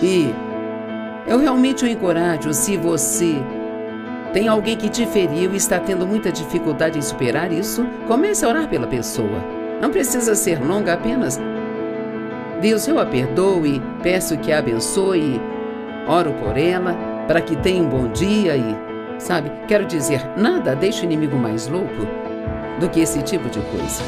E eu realmente o encorajo, se você tem alguém que te feriu e está tendo muita dificuldade em superar isso, comece a orar pela pessoa. Não precisa ser longa, apenas Deus, eu a perdoo e peço que a abençoe, oro por ela, para que tenha um bom dia e, sabe, quero dizer, nada deixa o inimigo mais louco do que esse tipo de coisa.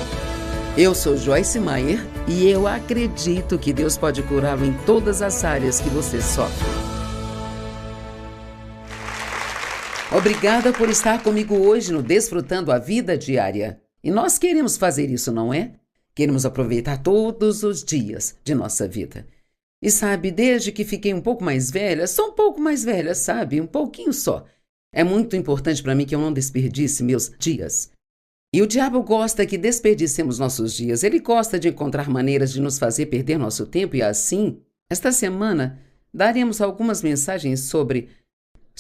Eu sou Joyce Meyer e eu acredito que Deus pode curá-lo em todas as áreas que você sofre. Obrigada por estar comigo hoje no Desfrutando a Vida Diária. E nós queremos fazer isso, não é? Queremos aproveitar todos os dias de nossa vida. E sabe, desde que fiquei um pouco mais velha, sou um pouco mais velha, sabe? Um pouquinho só. É muito importante para mim que eu não desperdice meus dias. E o diabo gosta que desperdicemos nossos dias. Ele gosta de encontrar maneiras de nos fazer perder nosso tempo e assim, esta semana, daremos algumas mensagens sobre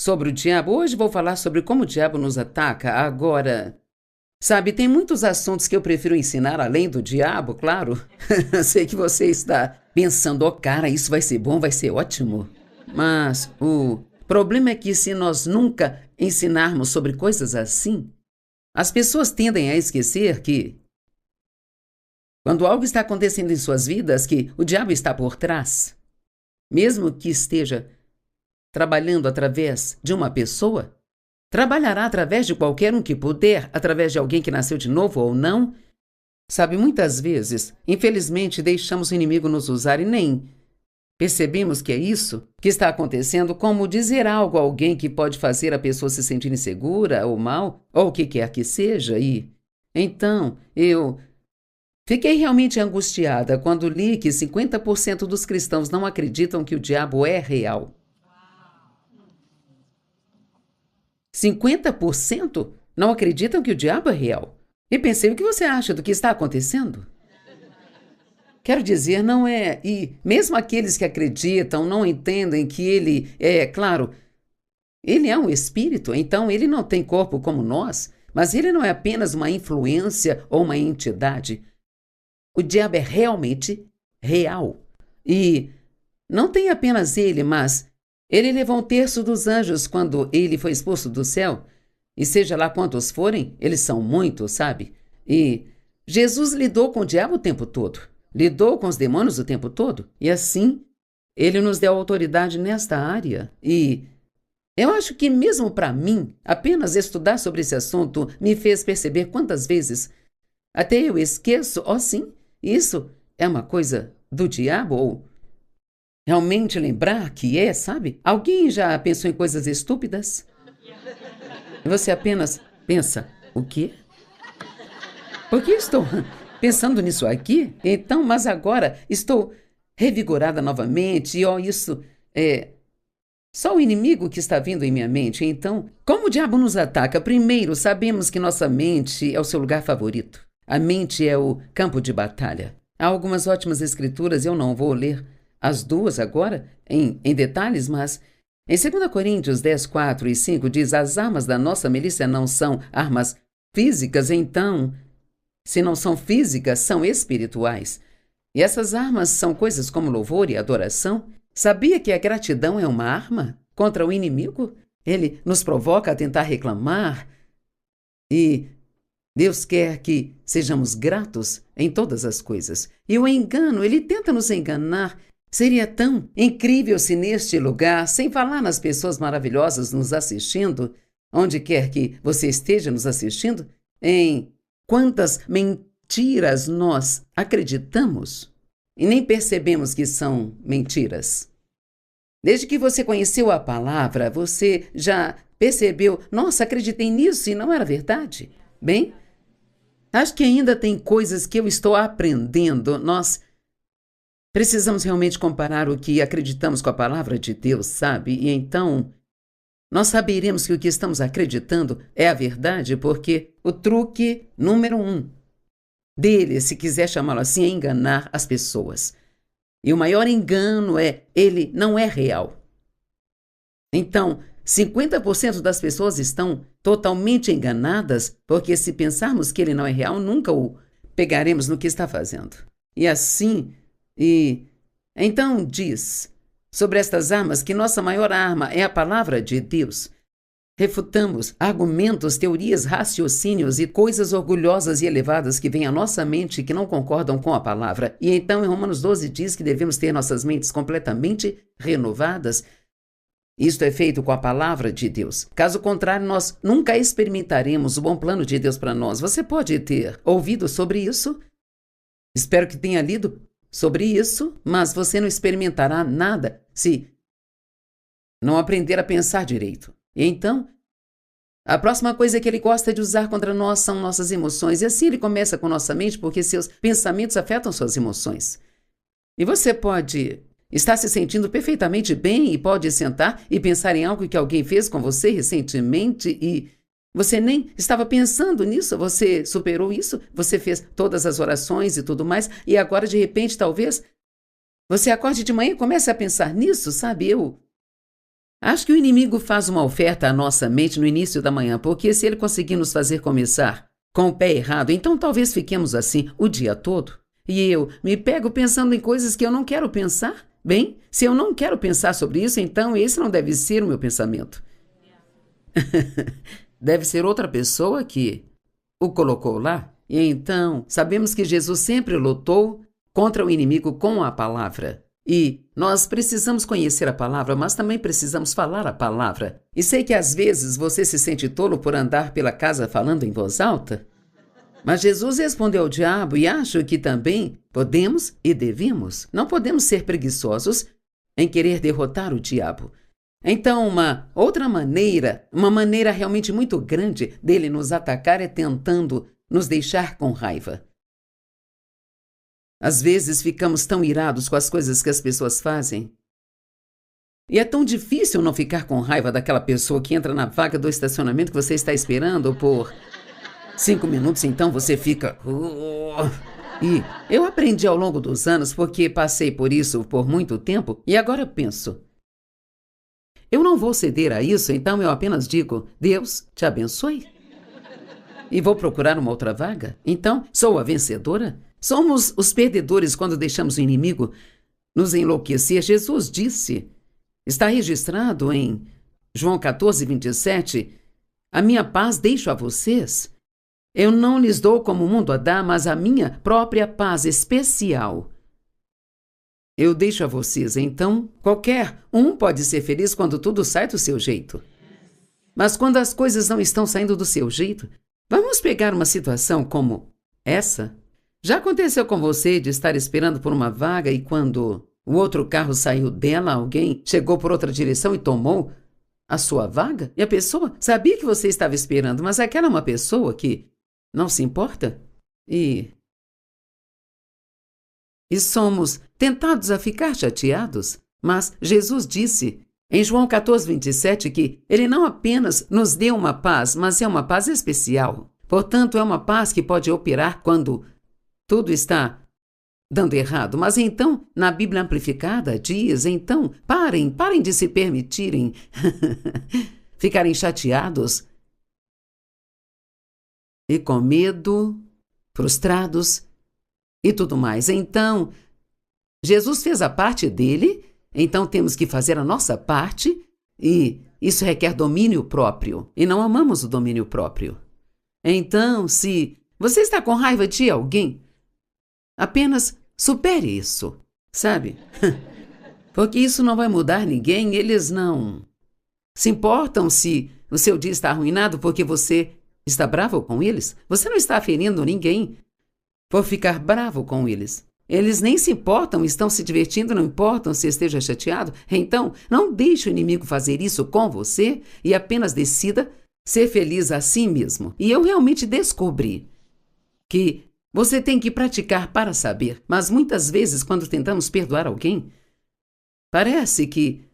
o diabo. Hoje vou falar sobre como o diabo nos ataca. Agora, sabe, tem muitos assuntos que eu prefiro ensinar além do diabo, claro. Sei que você está pensando, oh, cara, isso vai ser bom, vai ser ótimo. Mas o problema é que se nós nunca ensinarmos sobre coisas assim, as pessoas tendem a esquecer que, quando algo está acontecendo em suas vidas, que o diabo está por trás, mesmo que esteja trabalhando através de uma pessoa, trabalhará através de qualquer um que puder, através de alguém que nasceu de novo ou não. Sabe, muitas vezes, infelizmente, deixamos o inimigo nos usar e nem percebemos que é isso que está acontecendo, como dizer algo a alguém que pode fazer a pessoa se sentir insegura ou mal, ou o que quer que seja. E então, eu fiquei realmente angustiada quando li que 50% dos cristãos não acreditam que o diabo é real. 50% não acreditam que o diabo é real. E pensei, o que você acha do que está acontecendo? Quero dizer, não é... E mesmo aqueles que acreditam não entendem que ele é, claro, ele é um espírito, então ele não tem corpo como nós, mas ele não é apenas uma influência ou uma entidade. O diabo é realmente real. E não tem apenas ele, mas ele levou 1/3 dos anjos quando ele foi expulso do céu. E seja lá quantos forem, eles são muitos, sabe? E Jesus lidou com o diabo o tempo todo. Lidou com os demônios o tempo todo. E assim, ele nos deu autoridade nesta área. E eu acho que mesmo para mim, apenas estudar sobre esse assunto me fez perceber quantas vezes até eu esqueço, sim, isso é uma coisa do diabo, ou realmente lembrar que é, sabe? Alguém já pensou em coisas estúpidas? E você apenas pensa, o quê? Por que estou pensando nisso aqui? Então, mas agora estou revigorada novamente, e isso é só o inimigo que está vindo em minha mente. Então, como o diabo nos ataca? Primeiro, sabemos que nossa mente é o seu lugar favorito. A mente é o campo de batalha. Há algumas ótimas escrituras, eu não vou ler as duas agora, em detalhes, mas em 2 Coríntios 10, 4 e 5 diz, as armas da nossa milícia não são armas físicas, então, se não são físicas, são espirituais. E essas armas são coisas como louvor e adoração. Sabia que a gratidão é uma arma contra o inimigo? Ele nos provoca a tentar reclamar e Deus quer que sejamos gratos em todas as coisas. E o engano, ele tenta nos enganar. Seria tão incrível se neste lugar, sem falar nas pessoas maravilhosas nos assistindo, onde quer que você esteja nos assistindo, em quantas mentiras nós acreditamos e nem percebemos que são mentiras. Desde que você conheceu a palavra, você já percebeu, nossa, acreditei nisso e não era verdade? Bem, acho que ainda tem coisas que eu estou aprendendo. Nós precisamos realmente comparar o que acreditamos com a palavra de Deus, sabe? E então, nós saberemos que o que estamos acreditando é a verdade, porque o truque número 1 dele, se quiser chamá-lo assim, é enganar as pessoas. E o maior engano é, ele não é real. Então, 50% das pessoas estão totalmente enganadas, porque se pensarmos que ele não é real, nunca o pegaremos no que está fazendo. E assim, então diz, sobre estas armas que nossa maior arma é a palavra de Deus. Refutamos argumentos, teorias, raciocínios e coisas orgulhosas e elevadas que vêm à nossa mente e que não concordam com a palavra. E então em Romanos 12 diz que devemos ter nossas mentes completamente renovadas. Isto é feito com a palavra de Deus. Caso contrário, nós nunca experimentaremos o bom plano de Deus para nós. Você pode ter ouvido sobre isso? Espero que tenha lido sobre isso, mas você não experimentará nada se não aprender a pensar direito. E então, a próxima coisa que ele gosta de usar contra nós são nossas emoções. E assim ele começa com nossa mente, porque seus pensamentos afetam suas emoções. E você pode estar se sentindo perfeitamente bem e pode sentar e pensar em algo que alguém fez com você recentemente e você nem estava pensando nisso, você superou isso, você fez todas as orações e tudo mais, e agora de repente talvez você acorde de manhã e comece a pensar nisso, sabe? Eu acho que o inimigo faz uma oferta à nossa mente no início da manhã, porque se ele conseguir nos fazer começar com o pé errado, então talvez fiquemos assim o dia todo. E eu me pego pensando em coisas que eu não quero pensar. Bem, se eu não quero pensar sobre isso, então esse não deve ser o meu pensamento. Deve ser outra pessoa que o colocou lá. E então, sabemos que Jesus sempre lutou contra o inimigo com a palavra. E nós precisamos conhecer a palavra, mas também precisamos falar a palavra. E sei que às vezes você se sente tolo por andar pela casa falando em voz alta. Mas Jesus respondeu ao diabo e acho que também podemos e devemos. Não podemos ser preguiçosos em querer derrotar o diabo. Então, uma outra maneira, uma maneira realmente muito grande dele nos atacar é tentando nos deixar com raiva. Às vezes ficamos tão irados com as coisas que as pessoas fazem. E é tão difícil não ficar com raiva daquela pessoa que entra na vaga do estacionamento que você está esperando por 5 minutos, então você fica... E eu aprendi ao longo dos anos, porque passei por isso por muito tempo, e agora eu penso, eu não vou ceder a isso, então eu apenas digo, Deus te abençoe. E vou procurar uma outra vaga? Então, sou a vencedora? Somos os perdedores quando deixamos o inimigo nos enlouquecer. Jesus disse, está registrado em João 14, 27, a minha paz deixo a vocês. Eu não lhes dou como o mundo a dá, mas a minha própria paz especial. Eu deixo a vocês. Então, qualquer um pode ser feliz quando tudo sai do seu jeito. Mas quando as coisas não estão saindo do seu jeito, vamos pegar uma situação como essa. Já aconteceu com você de estar esperando por uma vaga e quando o outro carro saiu dela, alguém chegou por outra direção e tomou a sua vaga? E a pessoa sabia que você estava esperando, mas aquela é uma pessoa que não se importa? E somos tentados a ficar chateados. Mas Jesus disse em João 14, 27 que ele não apenas nos deu uma paz, mas é uma paz especial. Portanto, é uma paz que pode operar quando tudo está dando errado. Mas então, na Bíblia Amplificada, diz, então, parem de se permitirem ficarem chateados e com medo, frustrados e tudo mais. Então, Jesus fez a parte dele, então temos que fazer a nossa parte e isso requer domínio próprio. E não amamos o domínio próprio. Então, se você está com raiva de alguém, apenas supere isso, sabe? Porque isso não vai mudar ninguém, eles não se importam se o seu dia está arruinado porque você está bravo com eles. Você não está ferindo ninguém por ficar bravo com eles. Eles nem se importam, estão se divertindo, não importam se esteja chateado. Então, não deixe o inimigo fazer isso com você e apenas decida ser feliz assim mesmo. E eu realmente descobri que você tem que praticar para saber, mas muitas vezes quando tentamos perdoar alguém, parece que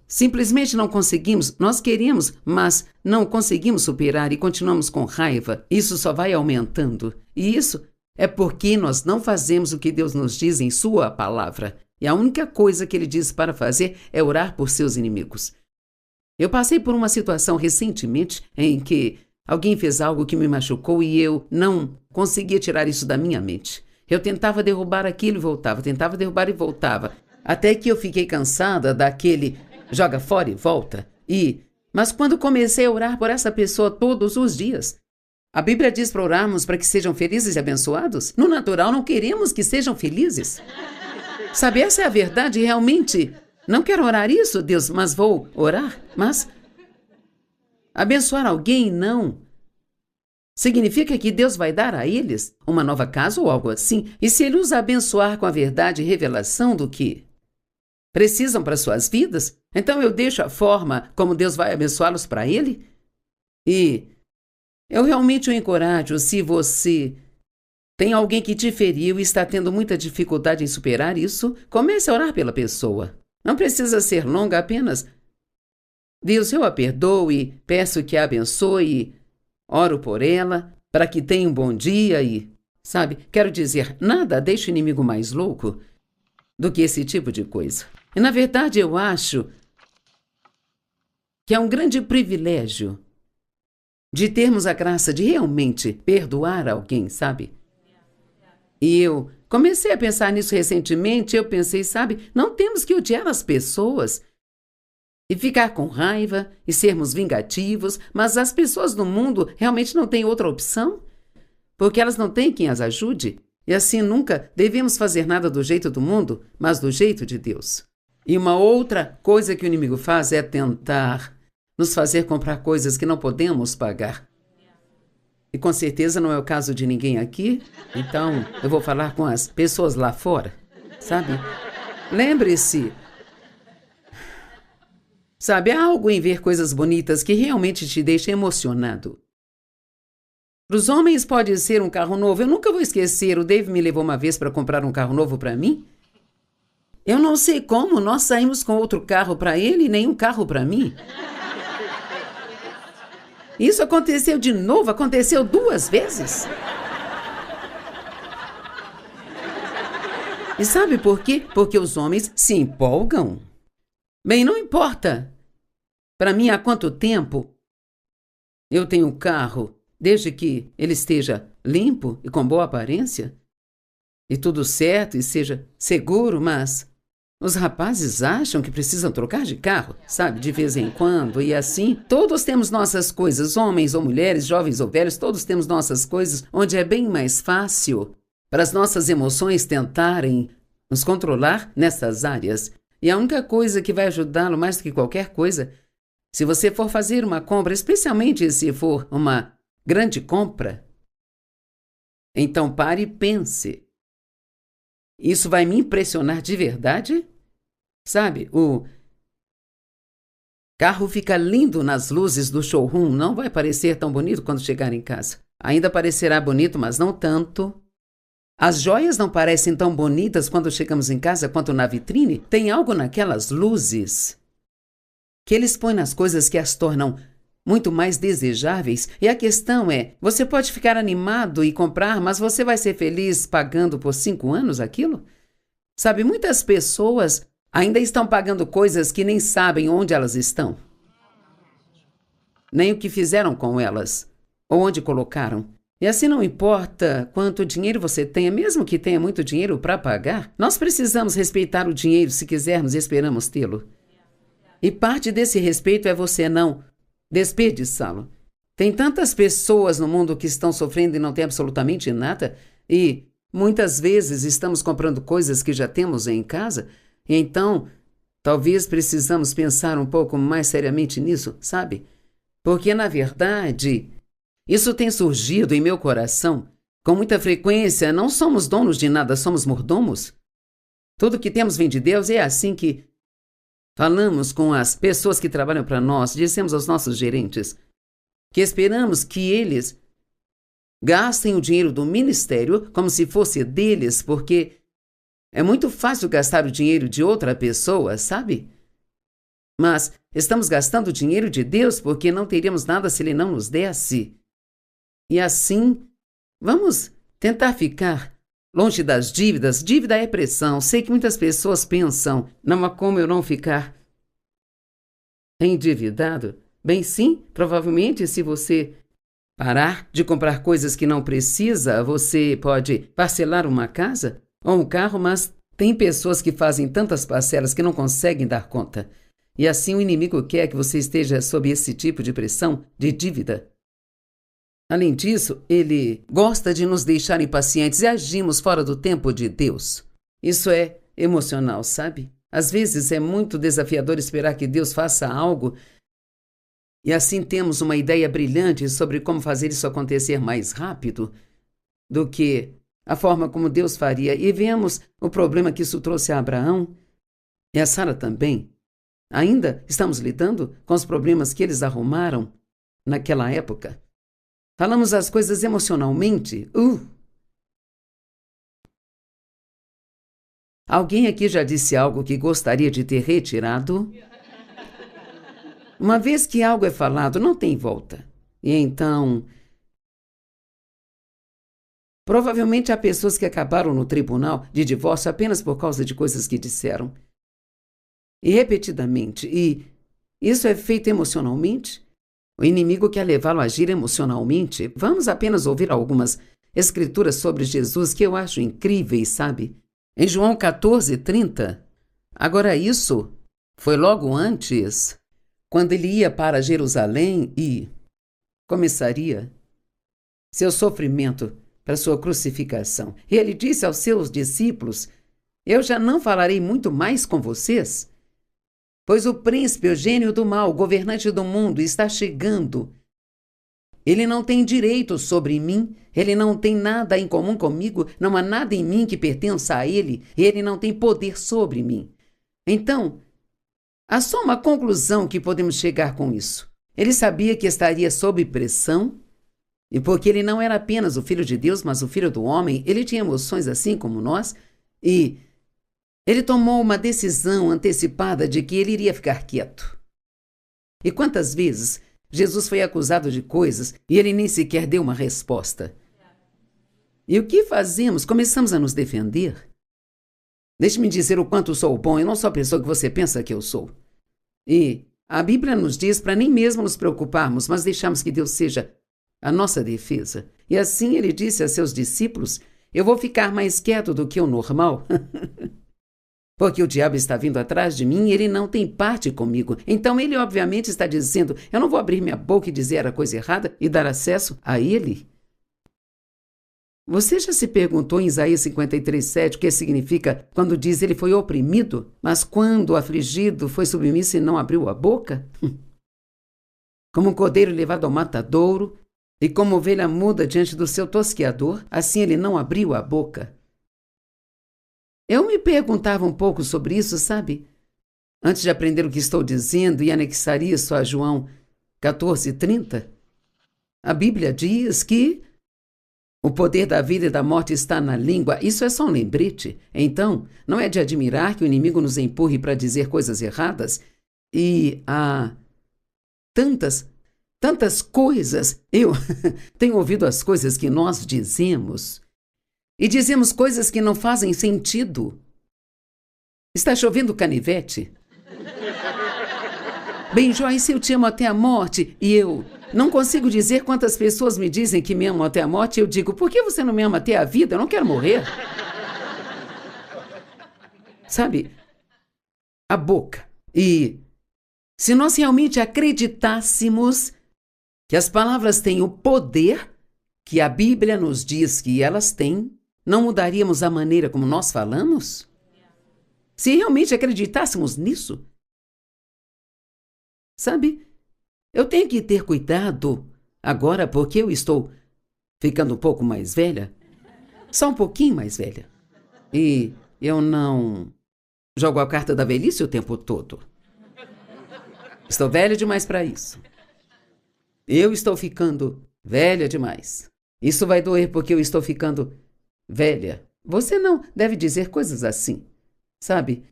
simplesmente não conseguimos, nós queremos, mas não conseguimos superar e continuamos com raiva. Isso só vai aumentando. E isso é porque nós não fazemos o que Deus nos diz em sua palavra. E a única coisa que ele diz para fazer é orar por seus inimigos. Eu passei por uma situação recentemente em que alguém fez algo que me machucou e eu não conseguia tirar isso da minha mente. Eu tentava derrubar aquilo e voltava, tentava derrubar e voltava. Até que eu fiquei cansada daquele joga fora e volta. Mas quando comecei a orar por essa pessoa todos os dias, a Bíblia diz para orarmos para que sejam felizes e abençoados. No natural, não queremos que sejam felizes. Sabe, essa é a verdade. Realmente, não quero orar isso, Deus, mas vou orar. Mas abençoar alguém, não. Significa que Deus vai dar a eles uma nova casa ou algo assim. E se Ele os abençoar com a verdade e revelação do que precisam para suas vidas, então eu deixo a forma como Deus vai abençoá-los para Ele? E eu realmente o encorajo, se você tem alguém que te feriu e está tendo muita dificuldade em superar isso, comece a orar pela pessoa. Não precisa ser longa, apenas Deus, eu a perdoo e peço que a abençoe, oro por ela, para que tenha um bom dia e, sabe, quero dizer, nada deixa o inimigo mais louco do que esse tipo de coisa. E, na verdade, eu acho que é um grande privilégio de termos a graça de realmente perdoar alguém, sabe? E eu comecei a pensar nisso recentemente, eu pensei, sabe, não temos que odiar as pessoas e ficar com raiva e sermos vingativos, mas as pessoas no mundo realmente não têm outra opção, porque elas não têm quem as ajude, e assim nunca devemos fazer nada do jeito do mundo, mas do jeito de Deus. E uma outra coisa que o inimigo faz é tentar nos fazer comprar coisas que não podemos pagar. E com certeza não é o caso de ninguém aqui, então eu vou falar com as pessoas lá fora, sabe? Lembre-se, sabe, há algo em ver coisas bonitas que realmente te deixa emocionado. Para os homens pode ser um carro novo. Eu nunca vou esquecer, o Dave me levou uma vez para comprar um carro novo para mim. Eu não sei como, nós saímos com outro carro para ele e nenhum carro para mim. Isso aconteceu de novo, aconteceu 2 vezes. E sabe por quê? Porque os homens se empolgam. Bem, não importa para mim há quanto tempo eu tenho um carro, desde que ele esteja limpo e com boa aparência, e tudo certo e seja seguro, mas os rapazes acham que precisam trocar de carro, sabe, de vez em quando, e assim, todos temos nossas coisas, homens ou mulheres, jovens ou velhos, todos temos nossas coisas, onde é bem mais fácil para as nossas emoções tentarem nos controlar nessas áreas. E a única coisa que vai ajudá-lo mais do que qualquer coisa, se você for fazer uma compra, especialmente se for uma grande compra, então pare e pense. Isso vai me impressionar de verdade? Sabe, o carro fica lindo nas luzes do showroom, não vai parecer tão bonito quando chegar em casa. Ainda parecerá bonito, mas não tanto. As joias não parecem tão bonitas quando chegamos em casa quanto na vitrine. Tem algo naquelas luzes que eles põem nas coisas que as tornam muito mais desejáveis. E a questão é, você pode ficar animado e comprar, mas você vai ser feliz pagando por 5 anos aquilo? Sabe, muitas pessoas ainda estão pagando coisas que nem sabem onde elas estão, nem o que fizeram com elas, ou onde colocaram. E assim não importa quanto dinheiro você tenha, mesmo que tenha muito dinheiro para pagar, nós precisamos respeitar o dinheiro se quisermos e esperamos tê-lo. E parte desse respeito é você não desperdiçá-lo. Tem tantas pessoas no mundo que estão sofrendo e não têm absolutamente nada, e muitas vezes estamos comprando coisas que já temos em casa, e então talvez precisamos pensar um pouco mais seriamente nisso, sabe? Porque, na verdade, isso tem surgido em meu coração com muita frequência. Não somos donos de nada, somos mordomos. Tudo que temos vem de Deus, e é assim que falamos com as pessoas que trabalham para nós, dizemos aos nossos gerentes que esperamos que eles gastem o dinheiro do ministério como se fosse deles, porque é muito fácil gastar o dinheiro de outra pessoa, sabe? Mas estamos gastando o dinheiro de Deus porque não teríamos nada se Ele não nos desse. E assim, vamos tentar ficar longe das dívidas. Dívida é pressão. Sei que muitas pessoas pensam, não há como eu não ficar endividado. Bem, sim, provavelmente se você parar de comprar coisas que não precisa, você pode parcelar uma casa ou um carro, mas Tem pessoas que fazem tantas parcelas que não conseguem dar conta. E assim o inimigo quer que você esteja sob esse tipo de pressão, de dívida. Além disso, ele gosta de nos deixar impacientes e agimos fora do tempo de Deus. Isso é emocional, sabe? Às vezes é muito desafiador esperar que Deus faça algo e assim temos uma ideia brilhante sobre como fazer isso acontecer mais rápido do que a forma como Deus faria. E vemos o problema que isso trouxe a Abraão e a Sara também. Ainda estamos lidando com os problemas que eles arrumaram naquela época. Falamos as coisas emocionalmente. Alguém aqui já disse algo que gostaria de ter retirado? Uma vez que algo é falado, não tem volta. E então, provavelmente há pessoas que acabaram no tribunal de divórcio apenas por causa de coisas que disseram. E repetidamente. E isso é feito emocionalmente? O inimigo quer levá-lo a agir emocionalmente. Vamos apenas ouvir algumas escrituras sobre Jesus que eu acho incríveis, sabe? Em João 14:30. Agora isso foi logo antes, quando ele ia para Jerusalém e começaria seu sofrimento para sua crucificação. E ele disse aos seus discípulos: eu já não falarei muito mais com vocês, pois o príncipe, o gênio do mal, o governante do mundo, está chegando. Ele não tem direito sobre mim, ele não tem nada em comum comigo, não há nada em mim que pertença a ele, e ele não tem poder sobre mim. Então, há só uma conclusão que podemos chegar com isso. Ele sabia que estaria sob pressão, e porque ele não era apenas o Filho de Deus, mas o Filho do homem, ele tinha emoções assim como nós, e ele tomou uma decisão antecipada de que ele iria ficar quieto. E quantas vezes Jesus foi acusado de coisas e ele nem sequer deu uma resposta? E o que fazemos? Começamos a nos defender. Deixe-me dizer o quanto sou bom, eu não sou a pessoa que você pensa que eu sou. E a Bíblia nos diz para nem mesmo nos preocuparmos, mas deixarmos que Deus seja a nossa defesa. E assim ele disse a seus discípulos: eu vou ficar mais quieto do que o normal. Porque o diabo está vindo atrás de mim e ele não tem parte comigo. Então ele obviamente está dizendo: eu não vou abrir minha boca e dizer a coisa errada e dar acesso a ele. Você já se perguntou em Isaías 53:7 o que significa quando diz ele foi oprimido, mas quando afligido foi submisso e não abriu a boca? Como um cordeiro levado ao matadouro e como ovelha muda diante do seu tosqueador, assim ele não abriu a boca. Eu me perguntava um pouco sobre isso, sabe? Antes de aprender o que estou dizendo e anexar isso a João 14:30, a Bíblia diz que o poder da vida e da morte está na língua. Isso é só um lembrete. Então, não é de admirar que o inimigo nos empurre para dizer coisas erradas. E há tantas coisas. Eu tenho ouvido as coisas que nós dizemos. E dizemos coisas que não fazem sentido. Está chovendo canivete? Bem, Joyce, eu te amo até a morte. E eu não consigo dizer quantas pessoas me dizem que me amam até a morte. E eu digo: por que você não me ama até a vida? Eu não quero morrer. Sabe? A boca. E se nós realmente acreditássemos que as palavras têm o poder que a Bíblia nos diz que elas têm, não mudaríamos a maneira como nós falamos? Se realmente acreditássemos nisso? Sabe, eu tenho que ter cuidado agora porque eu estou ficando um pouco mais velha. Só um pouquinho mais velha. E eu não jogo a carta da velhice o tempo todo. Estou velha demais para isso. Eu estou ficando velha demais. Isso vai doer porque eu estou ficando velha. Você não deve dizer coisas assim, sabe?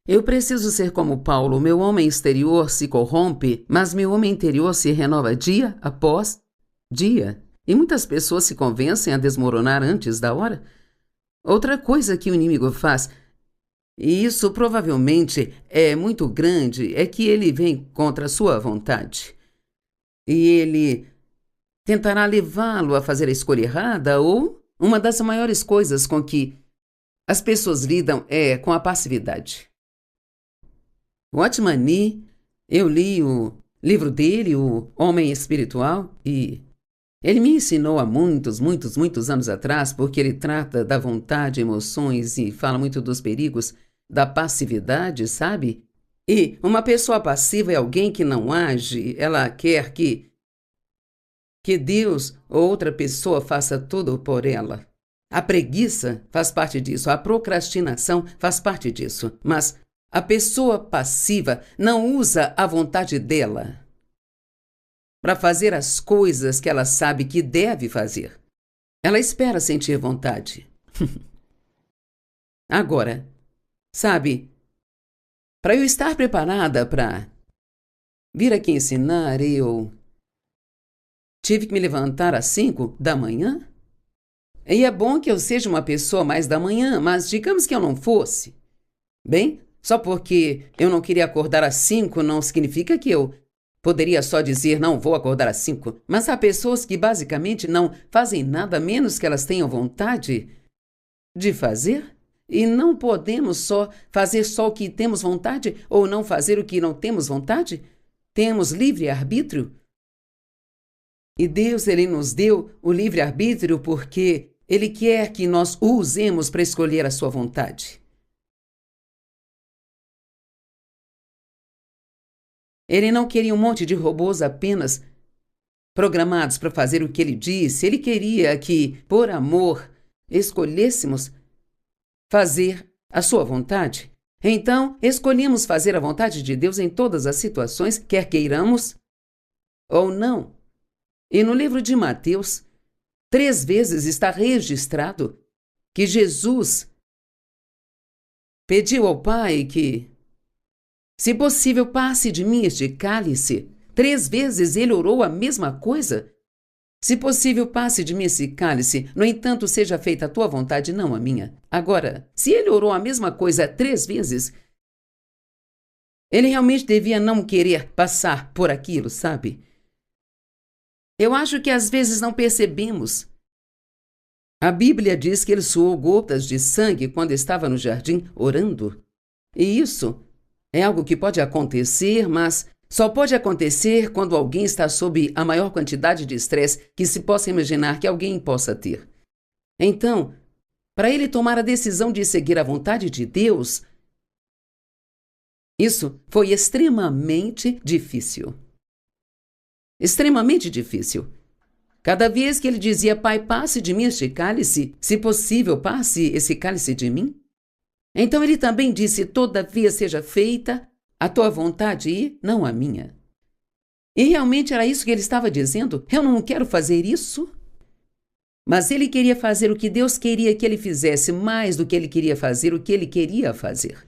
Eu preciso ser como Paulo. Meu homem exterior se corrompe, mas meu homem interior se renova dia após dia. E muitas pessoas se convencem a desmoronar antes da hora. Outra coisa que o inimigo faz, e isso provavelmente é muito grande, é que ele vem contra a sua vontade. E ele tentará levá-lo a fazer a escolha errada ou uma das maiores coisas com que as pessoas lidam com a passividade. Watchman Nee, eu li o livro dele, O Homem Espiritual, e ele me ensinou há muitos anos atrás, porque ele trata da vontade, emoções e fala muito dos perigos da passividade, sabe? E uma pessoa passiva é alguém que não age, ela quer que Deus ou outra pessoa faça tudo por ela. A preguiça faz parte disso, a procrastinação faz parte disso, mas a pessoa passiva não usa a vontade dela para fazer as coisas que ela sabe que deve fazer. Ela espera sentir vontade. Agora, sabe, para eu estar preparada para vir aqui ensinar, eu tive que me levantar às 5 da manhã. E é bom que eu seja uma pessoa mais da manhã, mas digamos que eu não fosse. Bem, só porque eu não queria acordar às 5 não significa que eu poderia só dizer não vou acordar às 5. Mas há pessoas que basicamente não fazem nada a menos que elas tenham vontade de fazer. E não podemos fazer só o que temos vontade ou não fazer o que não temos vontade. Temos livre-arbítrio. E Deus, Ele nos deu o livre-arbítrio porque Ele quer que nós o usemos para escolher a sua vontade. Ele não queria um monte de robôs apenas programados para fazer o que Ele disse. Ele queria que, por amor, escolhêssemos fazer a sua vontade. Então, escolhemos fazer a vontade de Deus em todas as situações, quer queiramos ou não. E no livro de Mateus, 3 vezes está registrado que Jesus pediu ao Pai que, se possível, passe de mim este cálice. 3 vezes ele orou a mesma coisa. Se possível, passe de mim esse cálice. No entanto, seja feita a tua vontade, não a minha. Agora, se ele orou a mesma coisa 3 vezes, ele realmente devia não querer passar por aquilo, sabe? Eu acho que às vezes não percebemos. A Bíblia diz que ele suou gotas de sangue quando estava no jardim orando. E isso é algo que pode acontecer, mas só pode acontecer quando alguém está sob a maior quantidade de estresse que se possa imaginar que alguém possa ter. Então, para ele tomar a decisão de seguir a vontade de Deus, isso foi extremamente difícil. Extremamente difícil. Cada vez que ele dizia, Pai, passe de mim este cálice, se possível, passe esse cálice de mim. Então ele também disse, todavia seja feita a tua vontade e não a minha. E realmente era isso que ele estava dizendo, eu não quero fazer isso. Mas ele queria fazer o que Deus queria que ele fizesse, mais do que ele queria fazer o que ele queria fazer.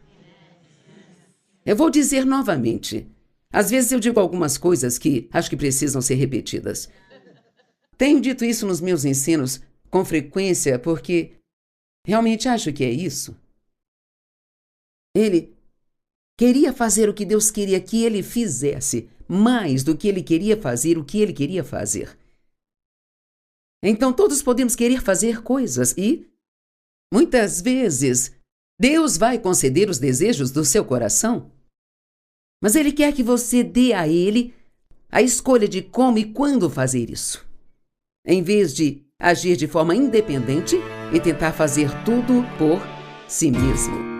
Eu vou dizer novamente. Às vezes eu digo algumas coisas que acho que precisam ser repetidas. Tenho dito isso nos meus ensinos com frequência porque realmente acho que é isso. Ele queria fazer o que Deus queria que ele fizesse, mais do que ele queria fazer o que ele queria fazer. Então todos podemos querer fazer coisas e, muitas vezes, Deus vai conceder os desejos do seu coração. Mas Ele quer que você dê a Ele a escolha de como e quando fazer isso, em vez de agir de forma independente e tentar fazer tudo por si mesmo.